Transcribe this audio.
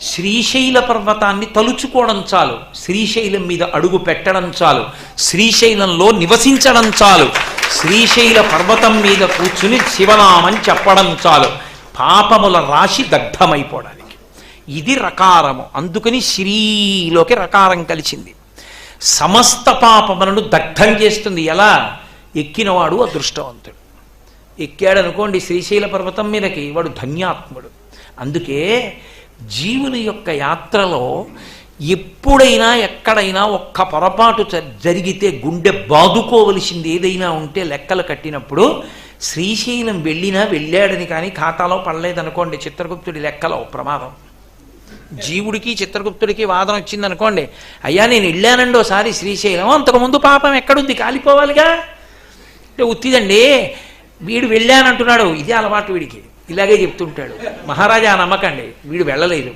శ్రీశైల పర్వతాన్ని తలుచుకోవడం చాలు, శ్రీశైలం మీద అడుగు పెట్టడం చాలు, శ్రీశైలంలో నివసించడం చాలు, శ్రీశైల పర్వతం మీద కూర్చుని శివనామం చెప్పడం చాలు, పాపముల రాశి దగ్ధమైపోవడానికి. ఇది రకారము. అందుకని శ్రీలోకి రకారం కలిసింది. సమస్త పాపములను దగ్ధం చేస్తుంది. ఎలా? ఎక్కినవాడు అదృష్టవంతుడు. ఎక్కాడనుకోండి శ్రీశైల పర్వతం మీదకి, వాడు ధన్యాత్ముడు. అందుకే జీవుని యొక్క యాత్రలో ఎప్పుడైనా ఎక్కడైనా ఒక్క పొరపాటు జరిగితే గుండె బాదుకోవలసింది ఏదైనా ఉంటే లెక్కలు కట్టినప్పుడు శ్రీశైలం వెళ్ళాడని కానీ ఖాతాలో పడలేదనుకోండి, చిత్రగుప్తుడి లెక్కలో ప్రమాదం. జీవుడికి చిత్రగుప్తుడికి వాదన వచ్చిందనుకోండి, అయ్యా నేను వెళ్ళానండి ఓసారి శ్రీశైలం, అంతకుముందు పాపం ఎక్కడుంది, కాలిపోవాలిగా. అంటే ఉత్తిదండి, వీడు వెళ్ళానంటున్నాడు, ఇదే అలవాటు వీడికి, ఇలాగే చెప్తుంటాడు. మహారాజా నమ్మకండి, వీడు వెళ్ళలేదు,